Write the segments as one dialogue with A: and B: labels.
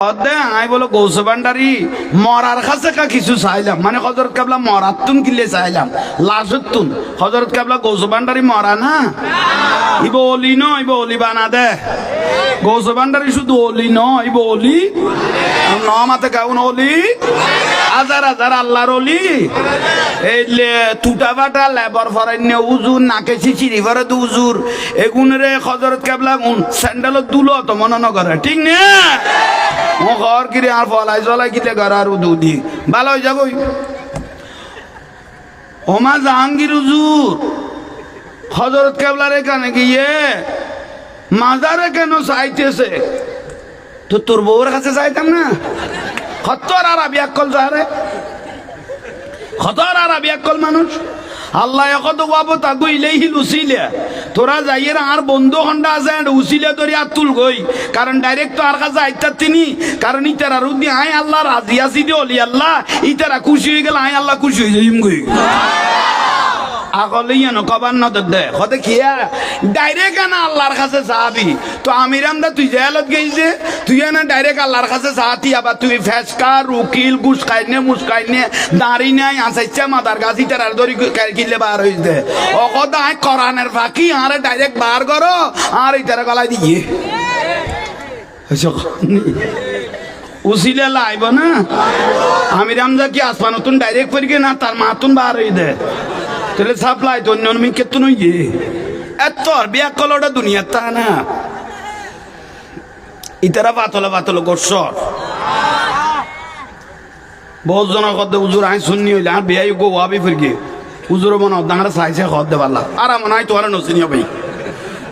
A: I বলো গৌসে ভান্ডারি মরার কাছে কিছু চাইলাম, মানে হযরত কেবলা মরাতুন কিলে চাইলাম, লাশতুন হযরত কেবলা গৌসে ভান্ডারি মরা না, ইব ওলি ন, ইব ওলি বানা দে। গৌসে ভান্ডারি শুধু ওলি ন, ইব ওলি ন মাতে কাউন ওলি, হাজার হাজার আল্লাহর ওলি। এই টুটা বাটা লেবার ফরাইন্য উজুর নাকে চিচিরি ফরে দু উজুর এগুনরে হযরত কেবলা স্যান্ডেলত দুলো তো মনে ন করে, ঠিক না? ও ঘর কিরে আর ফলাই চলাই কিতে ঘর আর দুদি ভালো হয়ে যাবো। ওমা জাহাঙ্গীর হুজুর হযরত কেবলার এখানে গিয়ে মাজারে কেন চাইতেছে, তো তোর বউর কাছে চাইতাম না? খতর আর আবি আকল যারে, খতর আর আবি আকল মানুষ আল্লাহ কত বাবু তাগু ইলেহিল উসিলে তোরা যাইয়ের আর বন্ধু খন্ডা আছে উসিলে ধরি আর তুল গই, কারণ ডাইরেক্ট তো আর কাছে আইতা তিনি, কারণ ইতারা রুদি আই আল্লাহ রাজি আসি দে অলি আল্লাহ, ইতারা খুশি হয়ে গেল আই আল্লাহ খুশি হয়ে যাইম গই। আগলে ইয়েন কবার নজর দে কতে খিয়া ডাইরেক্ট না আল্লাহর কাছে চাবি, তো আমিরাম দা তুই জেলত গেইছে তুই না ডাইরেক্ট আল্লাহর কাছে চাতি, আবার তুই ফেসকার উকিল ঘুষ খাইনে মুস খাইনে দাঁড়ি নাই আসাইছে মাদার গাছি তার ধরি কিলে বার হইছে ও কথা আই কোরআনের ফাঁকি আরে ডাইরেক্ট বার করো আর ইতারা গলায় দিয়ে উসিলে লাইব না। আমিরাম দা কি আসমান নতুন ডাইরেক্ট পড়ি না তার মাতুন বার হই দে তাহলে সাপ্লাই তো অন্য কেতু নই এত বিয়া কলটা দুনিয়া তা না ইতারা পাতলা পাতলা গোসর বহুত জনের কদ উজুর আই শুননি হইলে আর বিয়াই গো আবি ফিরগে উজুর মনে দাঁড়া চাইছে খদ দে পারলা আর মনে হয় তোরা নচিনি ভাই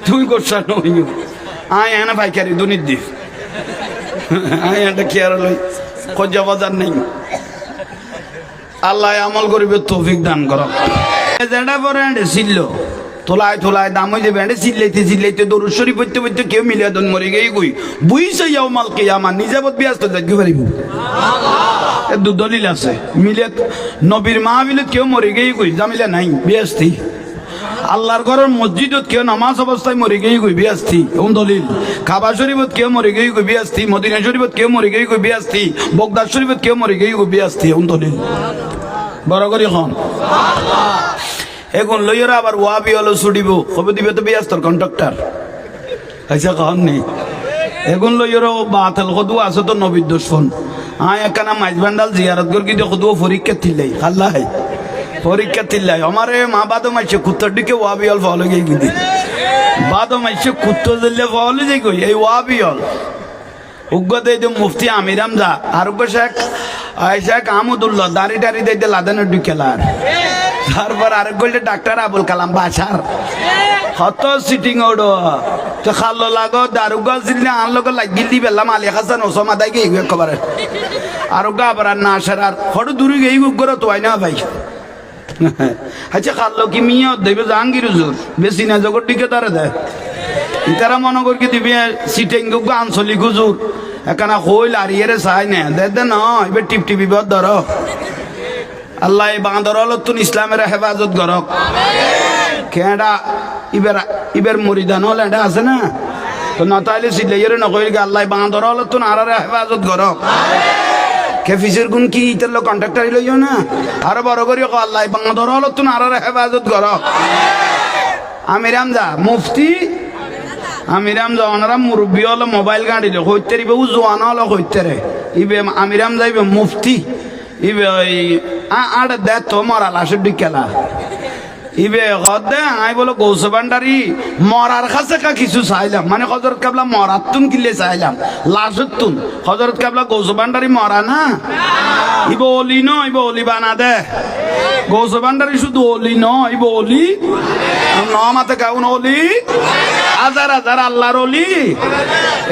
A: তুই গোসর নই আয় এনে পাইকারি দুনির দি আয় এটা কি আর লই খোঁজা বাজার নেই। আল্লাহ আমল করিবে তৌফিক দান করো। যেটা পরে ছিল তোলায় তোলায় দাম হয়ে যাবে চিল্লাইতে চিল্লাইতে দরুদ শরীফ পড়তে পড়তে কেউ মিলিয়ে দন মরে গিয়ে গই বুঝছে যাও মালকে আমার নিজাবত ব্যস্ত দেখতে পারিব দু দলিল আছে মিলিয়ে নবীর মাহবিলত কেউ মরে গিয়ে গই জামিলা নাই ব্যস্তি, আল্লাহর ঘরের মসজিদত কেউ নামাজ অবস্থায় মরে গিয়ে গই ব্যস্তি এমন দলিল, কাবা শরীফত কেউ মরে গিয়ে গই ব্যস্তি, মদিনা শরীফত কেউ মরে গিয়ে গই ব্যস্তি, বগদাদ শরীফত কেউ মরে গিয়ে গই ব্যস্তি এমন দলিল বড় করি খন এখন লইরা আবার ওয়াবি হলো ছুটিব কবে দিবে তো ব্যস্তর কন্ট্রাক্টর আচ্ছা কখন নেই এখন লইরা বাতিল কদু আছে তো নবীর দুশ্মন আয় একখানা মাইজ ভান্ডাল জিয়ারত করি কিন্তু কদু পরীক্ষা তিল্লাই খাল্লাই পরীক্ষা তিল্লাই আমারে মা বাদো মাইছে কুত্তর দিকে ওয়াবি হল ফল গিয়ে গিয়ে বাদো মাইছে কুত্তর দিলে ফল যাই গই এই ওয়াবি হল উগ্গতে মুফতি আমিরাম যা আরোগ্য শেখ শেখ আহমদুল্লাহ দাড়ি টাড়ি দিতে লাদানো ঢুকেলার তারপর আরেক গোল্ডে ডাক্তার আবুল কালাম বাসার হত সিটিং ওডো তো খাল্লো লাগো দারুগাল সিলে আন লোক লাগিল দি বেলাম আলী হাসান ওসমা দাই গে একবারে আরোগ্য আবার না আসার আর হঠাৎ দূরে গিয়ে উগ্র তো হয় না ভাই। আচ্ছা খাল্লো কি মিয়া দেবে জাহাঙ্গীর হুজুর বেশি না জগৎ দিকে তারা দেয় ইতারা মনে করি দিবি সিটিং আঞ্চলিক হুজুর এখানে হইল আর ইয়ে চাই না দে ন এবার টিপ টিপি বদ ধরো আল্লাহ এই বাঁদর তুন ইসলামের হেফাজত করক কেডা ইবের মরিদান হল এটা আছে না তো না তাইলে সিলের নকইল আল্লাহ বাঁদর তুন আর হেফাজত করক কেফিসের গুণ কি ইতার লোক কন্ট্রাক্টর লইও না আরো বড় করি আল্লাহ বাঁদর তুন আর হেফাজত করক। আমিরাম যা মুফতি আমিরাম যা ওনারা মুরব্বী হলো মোবাইল গাড়ি হইতে রিবে ও জোয়ান হলো হইতে রে ইবে আমিরাম যাইবে মুফতি ইবে ওই আড় দে তো মরা লাশের দিকেলা ইবে দে আই বলো গৌসে ভান্ডারি মরার কাছে কিছু চাইলাম, মানে হযরত কেবলা মরাতুন কিলে চাইলাম, লাশতুন হযরত কেবলা গৌসে ভান্ডারি মরা না, ইবে ওলি ন, ইবে ওলি বানা দে। গৌসে ভান্ডারি শুধু ওলি ন, ইবে ওলি ন মাতে কাউন ওলি, হাজার হাজার আল্লাহর ওলি।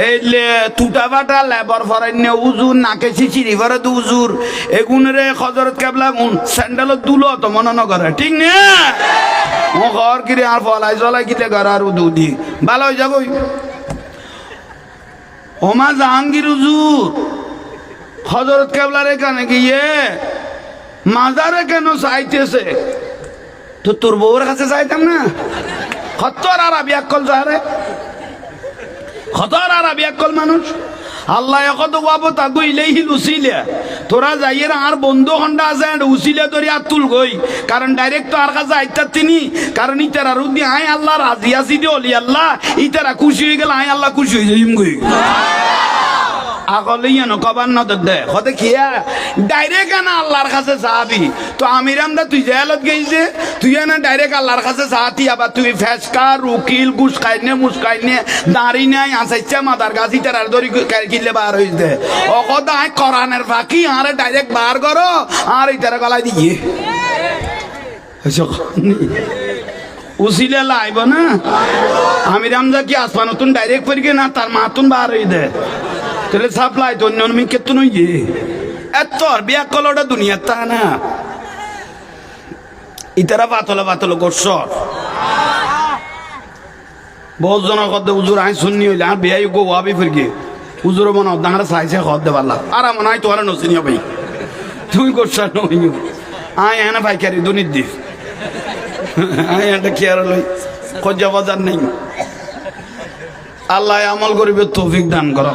A: এই টুটা বাটা লেবার ফরাইন্য উজুর নাকে চিচিরি ফরে দু উজুর এগুনরে হযরত কেবলা স্যান্ডেলত দুলো তো মনে ন করে, ঠিক না? ও ঘর কিরে আর ফলাই চলাই কিতে ঘর আর দুদি ভালো হয়ে যাবো। ওমা জাহাঙ্গীর হুজুর হযরত কেবলার এখানে গিয়ে মাজারে কেন চাইতেছে, তো তোর বউর কাছে চাইতাম না? খতর আর আবি আকল যারে খতর আর আবি আকল মানুষ আল্লাহ কত বাবু তাগু ইলেহিল উসিলে তোরা যাইয়ের আর বন্ধু খন্ডা আছে উসিলে ধরি আর তুল গই কারণ ডাইরেক্ট তো আর কাছে আইতা তিনি কারণ ইতারা রুদি আয় আল্লাহ রাজি আসি দি অলি আল্লাহ ইতারা খুশি হয়ে গেল আয় আল্লাহ খুশি হয়ে যাইম গই আগলে ইয়ে কবার নজর দে হতে খিয়া ডাইরেক্ট আনা আল্লাহর কাছে চাবি তো আমিরামদা তুই জেলত গেছে তুই না ডাইরেক্ট আল্লাহর কাছে চাতি আবার তুই ফেসকার উকিল ঘুষ খাইনে মুস খাইনে দাঁড়ি নাই আসাইছে মাথার গাছি তার ধরি কিনলে বার হয়েছে অকদা আয় কোরআনের ফাঁকি আরে ডাইরেক্ট বার করো আর এই তারা গলায় দিয়ে উসিলে লাইব না আমিরামদা কি আসমান নতুন ডাইরেক্ট পড়ি না তার মাতুন বার হয়ে দে তাহলে সাপ্লাই তো অন্য আমি কেতু নই এত আর বিয়া কলটা দুনিয়ার তা না ইতারা বাতল করছ বহুত জনের কথা উজুর আই শুননি হইলে আর বিয়াই গো আবি ফিরকে উজুর মনে দাঁড়া চাইছে খদ দে পারলা আর মনে হয় তোমার নচিনি ভাই তুমি করছ নই আয় এনে পাইকারি দুনির দিস আয় এটা কি আর লই খোঁজা বাজার নেই আল্লাহ আমল করিবে তৌফিক দান করো